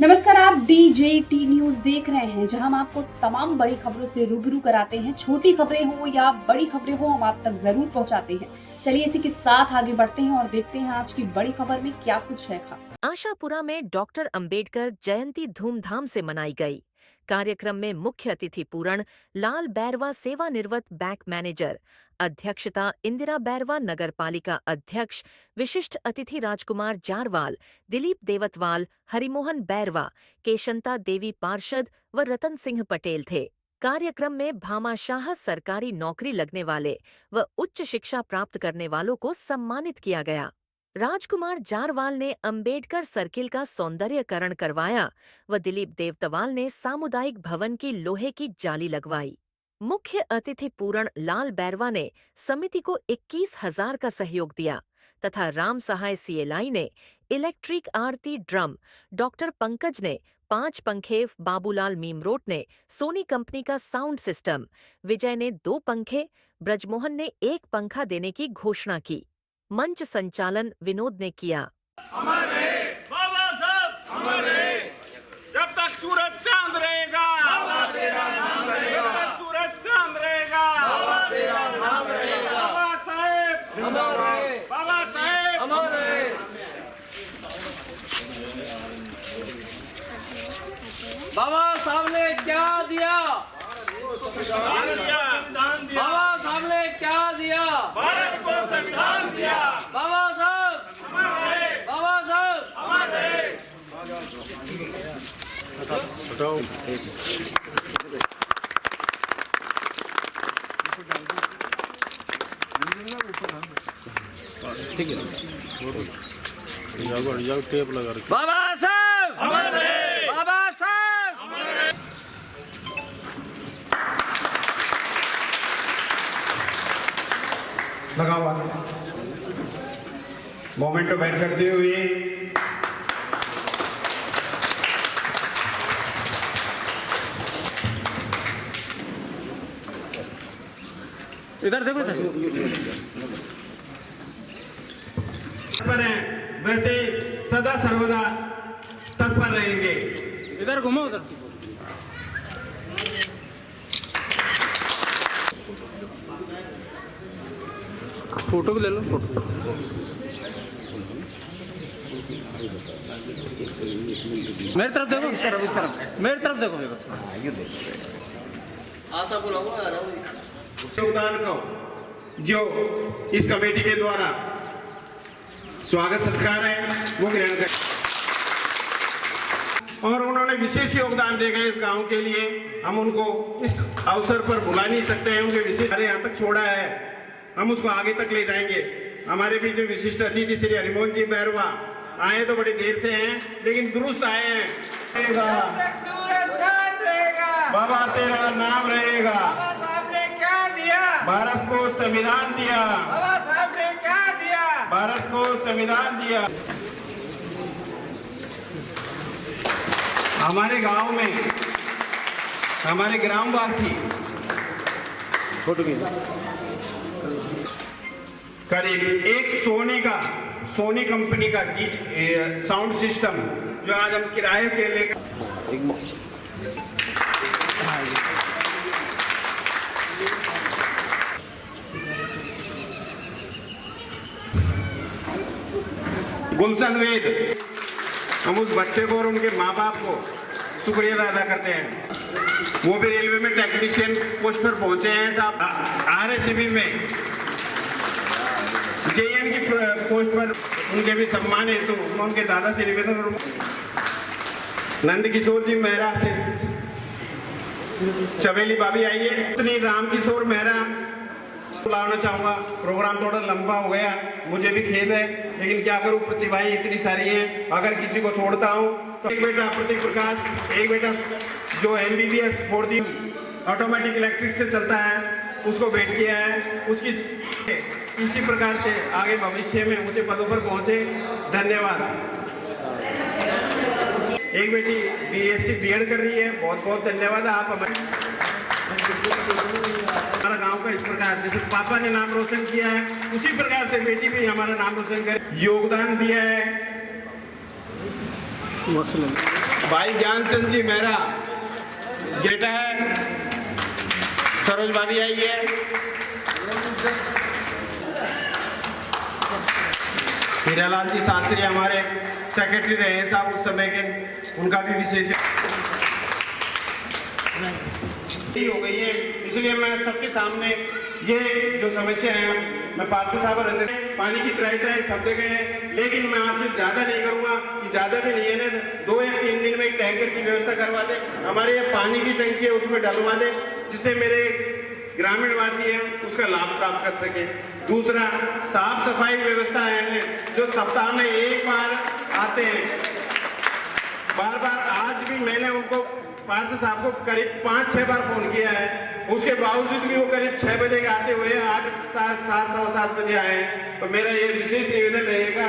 नमस्कार, आप DJT news देख रहे हैं, जहां हम आपको तमाम बड़ी खबरों से रूबरू कराते हैं। छोटी खबरें हो या बड़ी खबरें हो, हम आप तक जरूर पहुंचाते हैं। चलिए इसी के साथ आगे बढ़ते हैं और देखते हैं आज की बड़ी खबर में क्या कुछ है खास। आशापुरा में डॉक्टर अंबेडकर जयंती धूमधाम से मनाई गई। कार्यक्रम में मुख्य अतिथि पूर्ण लाल बैरवा सेवानिवृत्त बैंक मैनेजर, अध्यक्षता इंदिरा बैरवा नगर पालिका अध्यक्ष, विशिष्ट अतिथि राजकुमार जारवाल, दिलीप देवतवाल, हरिमोहन बैरवा, केशंता देवी पार्षद व रतन सिंह पटेल थे। कार्यक्रम में भामाशाह सरकारी नौकरी लगने वाले व उच्च शिक्षा प्राप्त करने वालों को सम्मानित किया गया। राजकुमार जारवाल ने अंबेडकर सर्किल का सौंदर्यकरण करवाया व दिलीप देवतवाल ने सामुदायिक भवन की लोहे की जाली लगवाई। मुख्य अतिथि पूर्ण लाल बैरवा ने समिति को 21,000 का सहयोग दिया तथा राम सहाय सीएलआई ने इलेक्ट्रिक आरती ड्रम, डॉक्टर पंकज ने 5 पंखे, बाबूलाल मीमरोट ने सोनी कंपनी का साउंड सिस्टम, विजय ने 2 पंखे, ब्रजमोहन ने 1 पंखा देने की घोषणा की। मंच संचालन विनोद ने किया। अमर रहे बाबा साहब, अमर रहे। जब तक सूरज चांद रहेगा बाबा तेरा नाम रहेगा। जब तक सूरज चांद रहेगा बाबा तेरा नाम रहेगा। बाबा साहेब अमर रहे, बाबा साहेब अमर रहे। बाबा साहब ने क्या दिया? संविधान दिया। बाबा साहब ने क्या दिया? भारत को संविधान दिया। बाबा साहब अमर रहे, बाबा साहब अमर रहे। टेप लगा रखी। बाबा साहब अमर रहे, बाबा साहब अमर रहे। लगा हुआ मोमेंटो बैठ करते हुए इधर देखो, इधर पर हैं, वैसे सदा सर्वदा तत्पर रहेंगे। इधर घूमो, उधर फोटो भी ले लो। फोटो मेरी तरफ देखो, इस तरफ मेरी तरफ देखो। आशा बुलाओ। योगदान को जो इस कमेटी के द्वारा स्वागत सत्कार है वो ग्रहण कर, और उन्होंने विशेष योगदान दे गए इस गांव के लिए। हम उनको इस अवसर पर बुला नहीं सकते हैं, उनके विशेष यहाँ तक छोड़ा है, हम उसको आगे तक ले जाएंगे। हमारे बीच में विशिष्ट अतिथि श्री हरिमोहन जी बैरवा आए तो बड़ी देर से हैं, लेकिन दुरुस्त आए हैं। बाबा तेरा नाम रहेगा। बाबा साहब ने क्या दिया? भारत को संविधान दिया। बाबा साहब ने क्या दिया? भारत को संविधान दिया। हमारे गांव में हमारे ग्रामवासी करीब एक सोनी कंपनी का साउंड सिस्टम जो आज हम किराए पे लेकर गुलशन वेद, हम उस बच्चे को और उनके माँ बाप को शुक्रिया अदा करते हैं। वो भी रेलवे में टेक्नीशियन पोस्ट पर पहुंचे हैं साहब। आरएससीबी में जेएन की पोस्ट पर उनके भी सम्मान है, तो मैं उनके दादा से निवेदन करूंगा। नंद किशोर जी मेहरा से चमेली भाभी आइए। इतनी राम किशोर मेहरा बुलाना चाहूंगा। प्रोग्राम थोड़ा लंबा हो गया, मुझे भी खेद है, लेकिन क्या करूं, प्रतिभाएं इतनी सारी हैं। अगर किसी को छोड़ता हूं तो एक बेटा प्रतीक प्रकाश, एक बेटा जो MBBS 4D ऑटोमेटिक इलेक्ट्रिक से चलता है, उसको भेंट किया है। उसकी इसी प्रकार से आगे भविष्य में ऊंचे पदों पर पहुंचे। धन्यवाद। एक बेटी BSc B.Ed कर रही है, बहुत बहुत धन्यवाद। आप हमारा गांव का इस प्रकार जैसे पापा ने नाम रोशन किया है, उसी प्रकार से बेटी भी हमारा नाम रोशन कर योगदान दिया है। भाई ज्ञानचंद जी मेहरा बेटा है, सरोज भाभी आई है, हीरालाल जी शास्त्री हमारे सेक्रेटरी रहे साहब उस समय के, उनका भी विशेष हो गई है। इसलिए मैं सबके सामने ये जो समस्या है, मैं पार्षद साहब रहते पानी की त्राई सब जगह है, लेकिन मैं आपसे ज़्यादा नहीं करूँगा कि ज़्यादा भी नहीं है ना, 2 या 3 दिन में एक टैंकर की व्यवस्था करवा दें, हमारे यहाँ पानी की टंकी है उसमें डलवा दें, जिससे मेरे ग्रामीण वासी हैं उसका लाभ प्राप्त कर सके। दूसरा, साफ सफाई व्यवस्था है जो सप्ताह में 1 बार आते हैं, बार आज भी मैंने उनको पार्षद साहब को करीब 5-6 बार फोन किया है, उसके बावजूद भी वो करीब 6 बजे के आते हुए 8, 7, 7:15 बजे आए। तो मेरा ये विशेष निवेदन रहेगा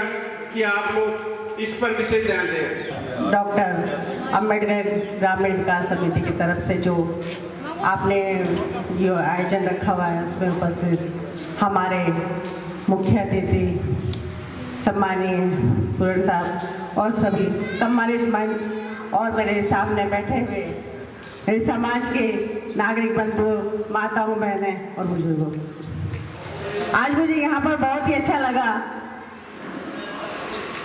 कि आप लोग इस पर विशेष ध्यान दें। डॉक्टर अम्बेडकर ग्रामीण विकास समिति की तरफ से जो आपने जो आयोजन रखा हुआ है उसमें उपस्थित हमारे मुख्य अतिथि सम्मानीय पूरण साहब और सभी सम्मानित मंच और मेरे सामने बैठे हुए मेरे समाज के नागरिक बंधु, माताओं, बहनें और बुजुर्गों, आज मुझे यहाँ पर बहुत ही अच्छा लगा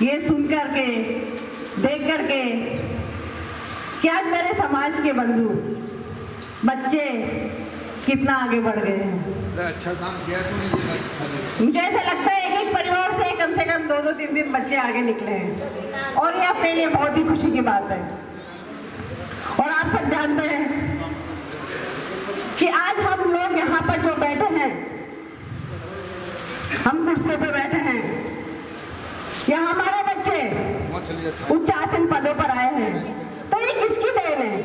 ये सुन कर के, देख कर के कि आज मेरे समाज के बंधु बच्चे कितना आगे बढ़ गए हैं। अच्छा काम किया तुमने। मुझे ऐसा लगता है एक परिवार से कम 2-2, 3 बच्चे आगे निकले हैं और ये अपने लिए बहुत ही खुशी की बात है। और आप सब जानते हैं कि आज हम लोग यहाँ पर जो बैठे हैं, हम कुर्सियों पे बैठे हैं, या हमारे बच्चे उच्च आसन पदों पर आए हैं, तो ये किसकी देन है?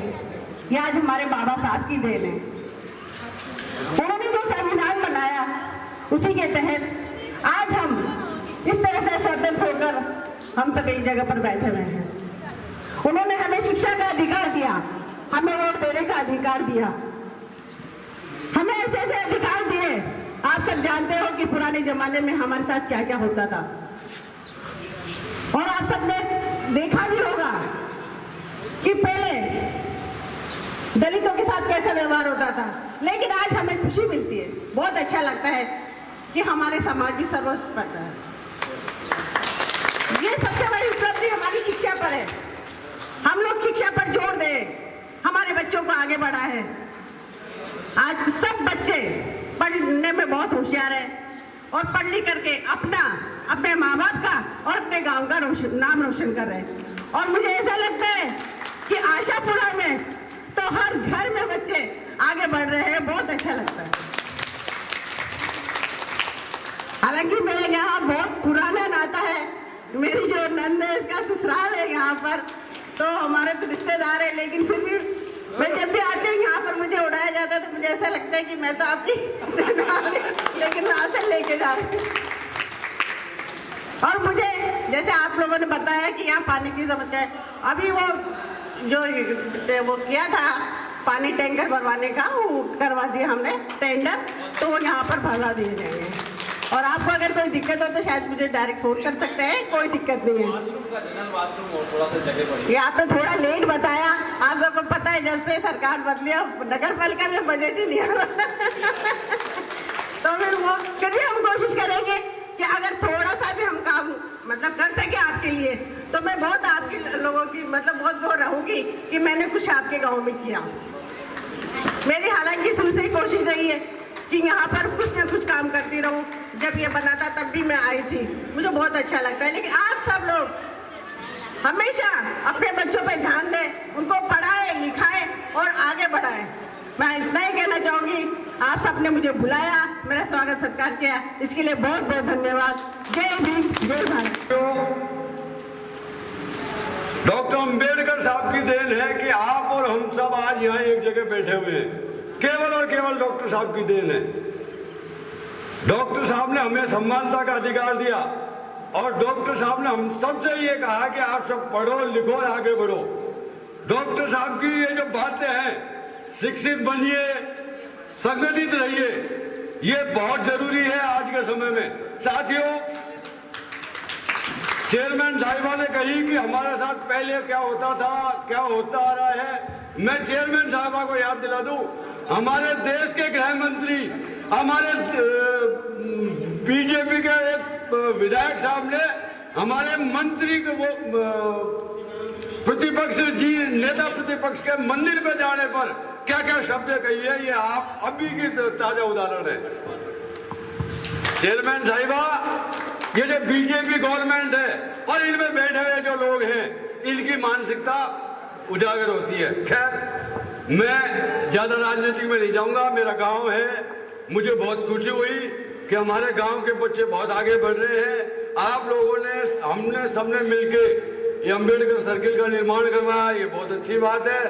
ये आज हमारे बाबा साहब की देन है। उन्होंने जो संविधान बनाया उसी के तहत आज हम इस तरह से स्वतंत्र होकर हम सब एक जगह पर बैठे हुए हैं। उन्होंने हमें शिक्षा का अधिकार दिया, हमें वोट देने का अधिकार दिया, हमें ऐसे ऐसे अधिकार दिए। आप सब जानते हो कि पुराने जमाने में हमारे साथ क्या क्या होता था, और आप सबने देखा भी होगा कि पहले दलितों के साथ कैसा व्यवहार होता था। लेकिन आज हमें खुशी मिलती है, बहुत अच्छा लगता है कि हमारे समाज भी सर्वोच्च पाता है। ये सबसे बड़ी उपलब्धि हमारी शिक्षा पर है। हम लोग शिक्षा पर जोर दें, हमारे बच्चों को आगे बढ़ा है। आज सब बच्चे पढ़ने में बहुत होशियार है और पढ़ लिख करके अपने माँ बाप का और अपने गांव का नाम रोशन कर रहे हैं। और मुझे ऐसा लगता है कि आशापुरा में तो हर घर में बच्चे आगे बढ़ रहे हैं, बहुत अच्छा लगता है। हालांकि मेरे यहाँ बहुत पुराना नाता है, मेरी जो नंद है इसका ससुराल है यहाँ पर, तो हमारे तो रिश्तेदार है, लेकिन फिर भी मैं जब भी आती हूँ यहाँ पर मुझे उड़ाया जाता है तो मुझे ऐसा लगता है कि मैं तो आपकी लेकिन आपसे लेके जा रही हूँ। और मुझे जैसे आप लोगों ने बताया कि यहाँ पानी की समस्या है, अभी वो किया था पानी टैंकर भरवाने का, वो करवा दिया हमने टेंडर, तो वो यहाँ पर भरवा दिए जाएंगे। और आपको अगर कोई दिक्कत हो तो शायद मुझे डायरेक्ट फोन कर सकते हैं, कोई दिक्कत नहीं है। ये आपने थोड़ा लेट बताया, आप सबको पता है जब से सरकार बदली नगर पालिका में बजट ही नहीं आ रहा तो फिर भी हम कोशिश करेंगे कि अगर थोड़ा सा भी हम काम कर सके आपके लिए, तो मैं बहुत आपके लोगों की बहुत वो रहूंगी कि मैंने कुछ आपके गाँव में किया। मेरी हालांकि शुरू से ही कोशिश रही है कि यहाँ पर कुछ ना कुछ काम करती रहूं। जब ये बना था तब भी मैं आई थी, मुझे बहुत अच्छा लगता है। लेकिन आप सब लोग हमेशा अपने बच्चों पे ध्यान दें, उनको पढ़ाएं, लिखाएं और आगे बढ़ाएं। मैं इतना ही कहना चाहूँगी। आप सबने मुझे बुलाया, मेरा स्वागत सत्कार किया, इसके लिए बहुत बहुत धन्यवाद। जय भीम, जय भारत। डॉक्टर अंबेडकर साहब की देन है कि आप और हम सब आज यहाँ एक जगह बैठे हुए हैं, केवल और केवल डॉक्टर साहब की देन है। डॉक्टर साहब ने हमें समानता का अधिकार दिया और डॉक्टर साहब ने हम सबसे ये कहा कि आप सब पढ़ो, लिखो और आगे बढ़ो। डॉक्टर साहब की ये जो बातें हैं, शिक्षित बनिए, संगठित रहिए, ये बहुत जरूरी है आज के समय में। साथियों, चेयरमैन साहिबा ने कही कि हमारे साथ पहले क्या होता था, क्या होता आ रहा है। मैं चेयरमैन साहिबा को याद दिला दूं, हमारे देश के गृह मंत्री, हमारे बीजेपी के एक विधायक साहब ने हमारे मंत्री को वो प्रतिपक्ष जी, नेता प्रतिपक्ष के मंदिर पे जाने पर क्या क्या शब्द कही है, ये आप अभी की ताजा उदाहरण है। चेयरमैन साहिबा, ये जो बीजेपी गवर्नमेंट है और इनमें बैठे हुए जो लोग हैं, इनकी मानसिकता उजागर होती है। खैर, मैं ज्यादा राजनीति में नहीं जाऊंगा। मेरा गांव है, मुझे बहुत खुशी हुई कि हमारे गांव के बच्चे बहुत आगे बढ़ रहे हैं। आप लोगों ने, हमने सबने मिलके ये अंबेडकर सर्किल का निर्माण करवाया, ये बहुत अच्छी बात है।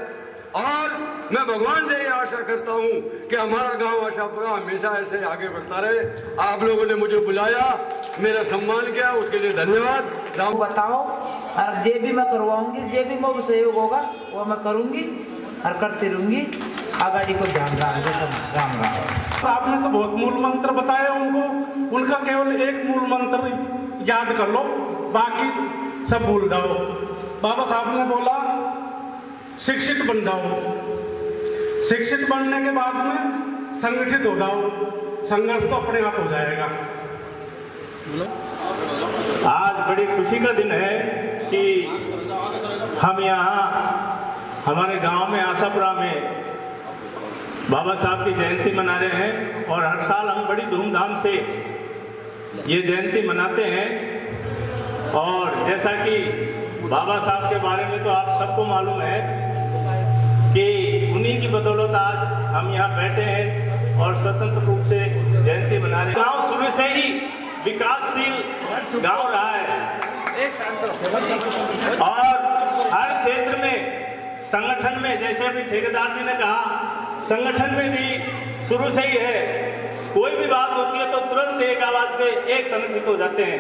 और मैं भगवान से ये आशा करता हूँ कि हमारा गांव आशापुरा हमेशा ऐसे आगे बढ़ता रहे। आप लोगों ने मुझे बुलाया, मेरा सम्मान किया, उसके लिए धन्यवाद। बताओ, और जे भी मैं करवाऊंगी, जे भी मुझे सहयोग होगा वो मैं करूंगी और करती रहूंगी। आगाड़ी को ध्यान रखेंगे सब। राम राम। आपने तो बहुत मूल मंत्र बताया उनको, उनका केवल एक मूल मंत्र याद कर लो, बाकी सब भूल जाओ। बाबा साहब ने बोला शिक्षित बन जाओ, शिक्षित बनने के बाद में संगठित हो जाओ, संघर्ष तो अपने आप हो जाएगा। आज बड़ी खुशी का दिन है कि हम यहाँ हमारे गांव में आशापुरा में बाबा साहब की जयंती मना रहे हैं और हर साल हम बड़ी धूमधाम से ये जयंती मनाते हैं। और जैसा कि बाबा साहब के बारे में तो आप सबको मालूम है कि उन्हीं की बदौलत आज हम यहाँ बैठे हैं और स्वतंत्र रूप से जयंती मना रहे हैं। गाँव शुरू से ही विकासशील गाँव रहा है और हर क्षेत्र में संगठन में, जैसे अभी ठेकेदार जी ने कहा, संगठन में भी शुरू से ही है। कोई भी बात होती है तो तुरंत एक आवाज पे एक संगठित हो जाते हैं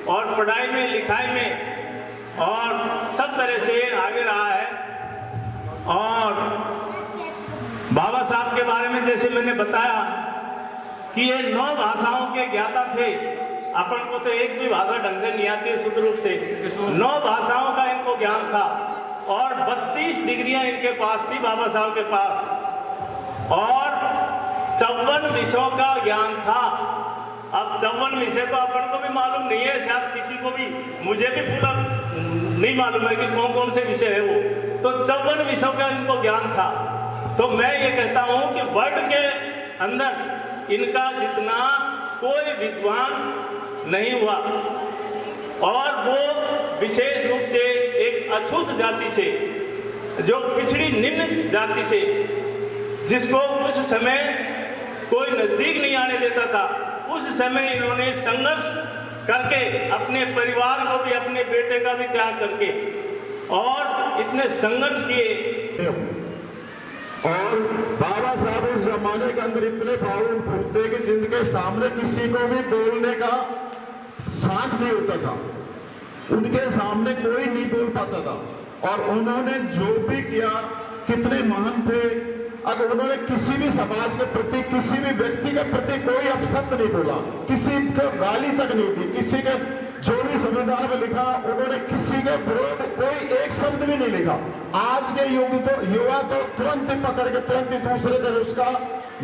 और पढ़ाई में, लिखाई में और सब तरह से आगे रहा है। और बाबा साहब के बारे में जैसे मैंने बताया कि ये 9 भाषाओं के ज्ञाता थे। अपन को तो एक भी भाषा ढंग से नहीं आती शुद्ध रूप से, 9 भाषाओं का इनको ज्ञान था और 32 डिग्रियां इनके पास थी बाबा साहब के पास और 54 विषयों का ज्ञान था। अब 54 विषय तो अपन को भी मालूम नहीं है, शायद किसी को भी, मुझे भी पूरा नहीं मालूम है कि कौन कौन से विषय है वो। तो 54 विषयों का इनको ज्ञान था। तो मैं ये कहता हूँ कि वर्ल्ड के अंदर इनका जितना कोई विद्वान नहीं हुआ और वो विशेष रूप से एक अछूत जाति से, जो पिछड़ी निम्न जाति से, जिसको उस समय कोई नजदीक नहीं आने देता था, उस समय इन्होंने संघर्ष करके अपने परिवार को भी, अपने बेटे का भी त्याग करके और इतने संघर्ष किए। और बाबा साहब उस जमाने के अंदर इतने पावरफुल थे कि जिनके सामने किसी को भी बोलने का सांस नहीं होता था, उनके सामने कोई नहीं बोल पाता था। और उन्होंने जो भी किया, कितने महान थे। अगर उन्होंने किसी भी समाज के प्रति, किसी भी व्यक्ति के प्रति कोई अपशब्द नहीं बोला, किसी को गाली तक नहीं दी, किसी के जो भी संविधान में लिखा उन्होंने किसी के विरोध कोई एक शब्द भी नहीं लिखा। आज के युवा तो तुरंत ही पकड़ के तुरंत ही दूसरे दिन उसका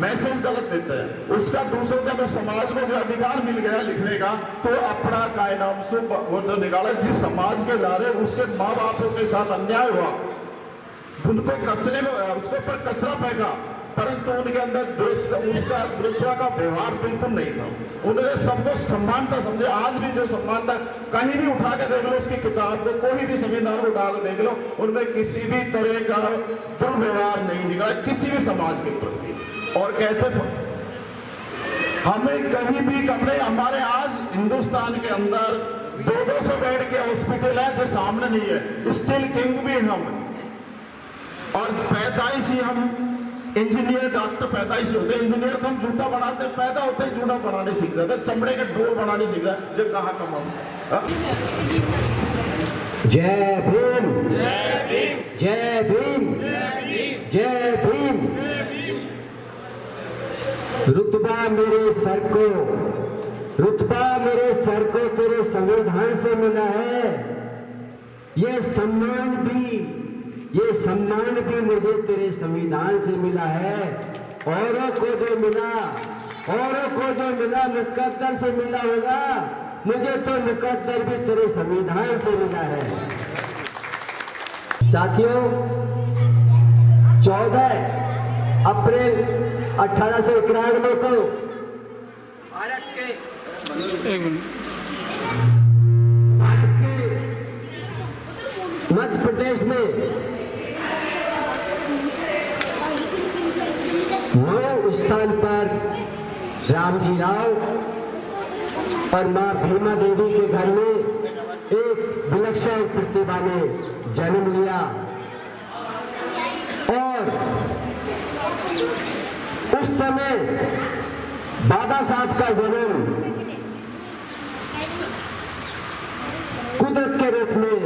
मैसेज गलत देते हैं, उसका दूसरे दिन उस समाज को जो अधिकार मिल गया लिखने का, तो अपना काय नाम से वो तो निकाला। जिस समाज के लारे उसके माँ बापों के साथ अन्याय हुआ, उनको कचरे में, उसके ऊपर कचरा फेंका, परंतु उनके अंदर दूसरा का व्यवहार बिल्कुल नहीं था। उन्होंने सबको समानता समझे। आज भी जो समानता, कहीं भी उठा के देख लो उसकी किताब को, कोई भी संविधान को डाल देख लो, उनमें किसी भी तरह का दुर्व्यवहार नहीं निकला किसी भी समाज के प्रति। और कहते हमें कहीं भी कमरे, हमारे आज हिंदुस्तान के अंदर 200 बेड के हॉस्पिटल है जो सामने नहीं है, स्टील किंग भी हम, और पैदाइश ही हम इंजीनियर, डॉक्टर पैदाइश होते, इंजीनियर तो हम जूता बनाते, पैदा होते ही जूता बनाने सीख जाते, चमड़े के डोर बनाने सीख जाते, जब कहाँ कम हम। जय भीम, जय भीम, जय भीम, जय भीम। रुतबा मेरे सर को, रुतबा मेरे सर को तेरे संविधान से मिला है, ये सम्मान भी मुझे तेरे संविधान से मिला है। औरों को जो मिला मुकद्दर से मिला होगा, मुझे तो मुकद्दर भी तेरे संविधान से मिला है। साथियों, 14 अप्रैल 1891 को भारत के मध्य प्रदेश में 9 स्थान पर रामजी राव और मां भीमा देवी के घर में एक विलक्षण प्रतिभा ने जन्म लिया और उस समय बाबा साहब का जन्म कुदरत के रूप में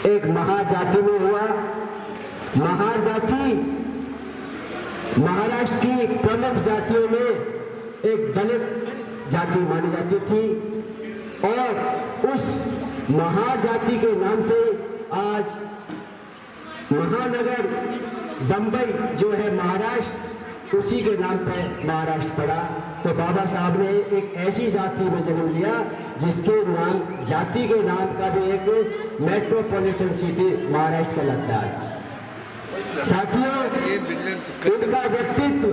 एक महार जाति में हुआ। महार जाति महाराष्ट्र की प्रमुख जातियों में एक दलित जाति मानी जाती थी और उस महार जाति के नाम से आज महानगर बंबई जो है महाराष्ट्र, उसी के नाम पर महाराष्ट्र पड़ा। तो बाबा साहब ने एक ऐसी जाति में जन्म लिया जिसके नाम, जाति के नाम का भी एक मेट्रोपॉलिटन सिटी महाराष्ट्र का लगता है। साथियों, इनका व्यक्तित्व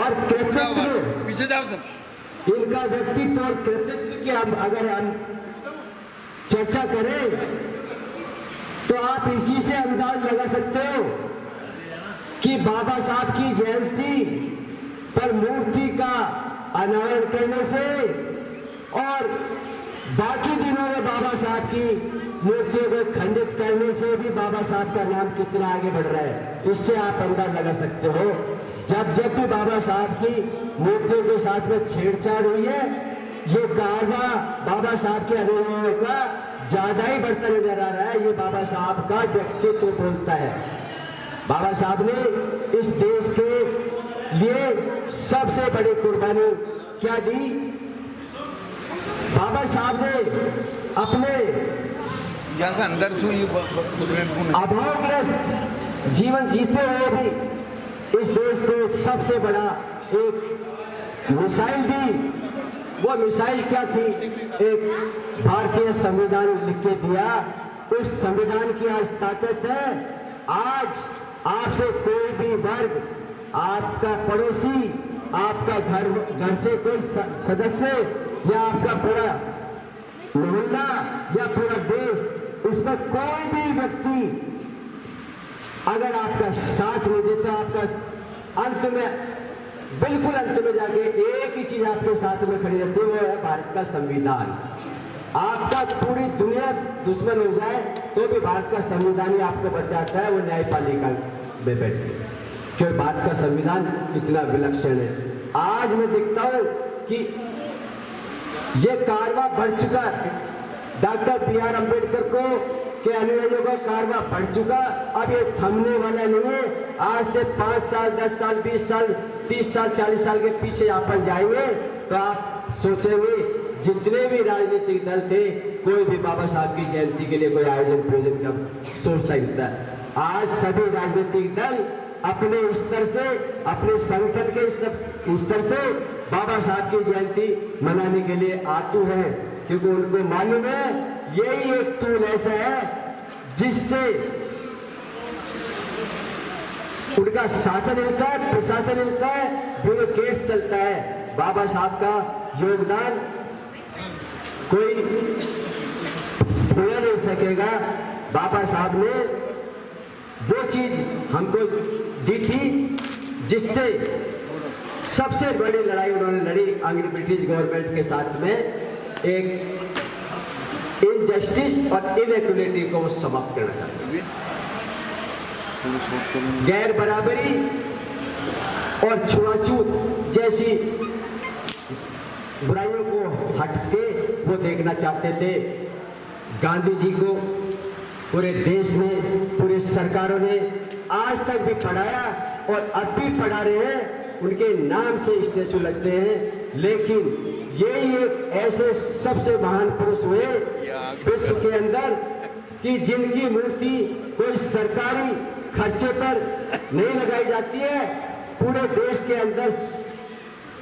और कृतित्व की अगर हम चर्चा करें तो आप इसी से अंदाज लगा सकते हो कि बाबा साहब की जयंती पर मूर्ति का अनावरण करने से और बाकी दिनों में बाबा साहब की मूर्तियों को खंडित करने से भी बाबा साहब का नाम कितना आगे बढ़ रहा है, इससे आप अंदाज लगा सकते हो। जब भी बाबा साहब की मूर्तियों के साथ में छेड़छाड़ हुई है, ये कारवा बाबा साहब के अनुयायियों का ज्यादा ही बढ़ता नजर आ रहा है। ये बाबा साहब का व्यक्तित्व बोलता है। बाबा साहब ने इस देश के लिए सबसे बड़ी कुर्बानी क्या दी? बाबा साहब ने अपने अभावग्रस्त जीवन जीते हुए भी इस देश को सबसे बड़ा एक मिसाइल दी। वो मिसाइल क्या थी? एक भारतीय संविधान लिख के दिया। उस संविधान की आज ताकत है। आज आपसे कोई भी वर्ग, आपका पड़ोसी, आपका घर से कोई सदस्य या आपका पूरा मोहल्ला या पूरा देश, इसमें कोई भी व्यक्ति अगर आपका साथ नहीं देता, आपका अंत में, बिल्कुल अंत में जाके एक ही चीज आपके साथ में खड़ी रहती है, वो है भारत का संविधान। आपका पूरी दुनिया दुश्मन हो जाए तो भी भारत का संविधान ही आपको बचाता है। वो न्यायपालिका में बैठ के, क्योंकि भारत का संविधान इतना विलक्षण है। आज मैं देखता हूं कि ये कारवा बढ़ चुका। Doctor B.R. अम्बेडकर को के अनुयायियों का कारवा बढ़ चुका। अब ये थमने वाला नहीं है। आज से 5 साल, 10 साल, 20 साल, 30 साल, 40 साल के पीछे अपन जाएंगे तो आप सोचेंगे जितने भी राजनीतिक दल थे, कोई भी बाबा साहब की जयंती के लिए कोई आयोजन प्रयोजन का सोचता ही था। आज सभी राजनीतिक दल अपने स्तर से, अपने संगठन के स्तर से बाबा साहब की जयंती मनाने के लिए आतुर हैं, क्योंकि उनको मालूम है यही एक टूल ऐसा है जिससे उनका शासन मिलता है, प्रशासन मिलता है, ब्यूरोक्रेट चलता है। बाबा साहब का योगदान कोई भूल नहीं सकेगा। बाबा साहब ने वो चीज हमको दी थी जिससे सबसे बड़ी लड़ाई उन्होंने लड़ी अंग्रेज ब्रिटिश गवर्नमेंट के साथ में, एक इनजस्टिस और इनइक्वालिटी को वो समाप्त करना चाहते थे। गैर बराबरी और छुआछूत जैसी बुराइयों को हटके वो देखना चाहते थे। गांधी जी को पूरे देश में, पूरी सरकारों ने आज तक भी पढ़ाया और अब भी पढ़ा रहे हैं। उनके नाम से स्टैचू लगते हैं, लेकिन ये एक ऐसे सबसे महान पुरुष हुए विश्व के अंदर कि जिनकी मूर्ति कोई सरकारी खर्चे पर नहीं लगाई जाती है। पूरे देश के अंदर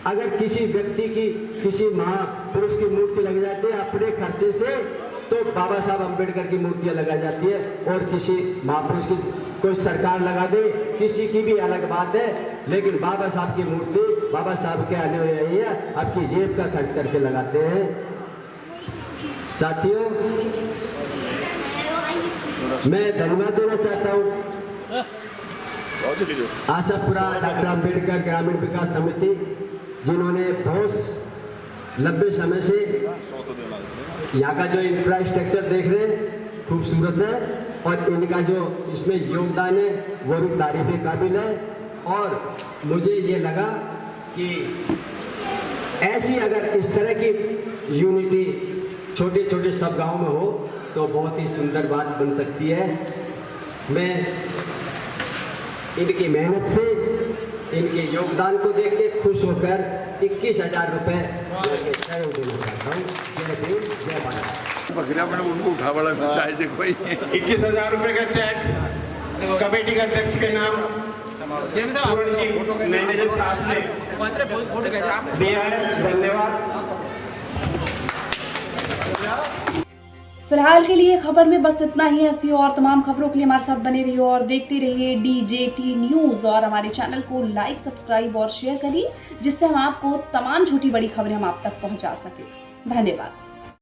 अगर किसी व्यक्ति की, किसी महापुरुष की मूर्ति लगी जाती है अपने खर्चे से, तो बाबा साहब अम्बेडकर की मूर्तियां लगाई जाती है। और किसी महापुरुष की कोई सरकार लगा दे, किसी की भी अलग बात है, लेकिन बाबा साहब की मूर्ति बाबा साहब के आने हुई है, आपकी जेब का खर्च करके लगाते हैं। साथियों, मैं धन्यवाद देना चाहता हूँ आशापुरा डॉक्टर अम्बेडकर ग्रामीण विकास समिति, जिन्होंने बहुत लंबे समय से यहाँ का जो इंफ्रास्ट्रक्चर देख रहे हैं खूबसूरत है, और इनका जो इसमें योगदान है वो भी तारीफ़ काबिल है। और मुझे ये लगा कि ऐसी अगर इस तरह की यूनिटी छोटे छोटे सब गाँव में हो तो बहुत ही सुंदर बात बन सकती है। मैं इनकी मेहनत से, इनके योगदान को देख के खुश होकर 21,000 रुपये सहयोग देना चाहता हूँ। जय भीम, जय भारत। बकरिया मैंने उनको उठा बड़ा चाहिए कोई 21,000 रुपये का चेक कमेटी के अध्यक्ष के नाम मैनेजर साहब ने दिया है। धन्यवाद। फिलहाल के लिए खबर में बस इतना ही। ऐसी और तमाम खबरों के लिए हमारे साथ बने रहिए और देखते रहिए DJT न्यूज, और हमारे चैनल को लाइक, सब्सक्राइब और शेयर करिए, जिससे हम आपको तमाम छोटी बड़ी खबरें हम आप तक पहुंचा सके। धन्यवाद।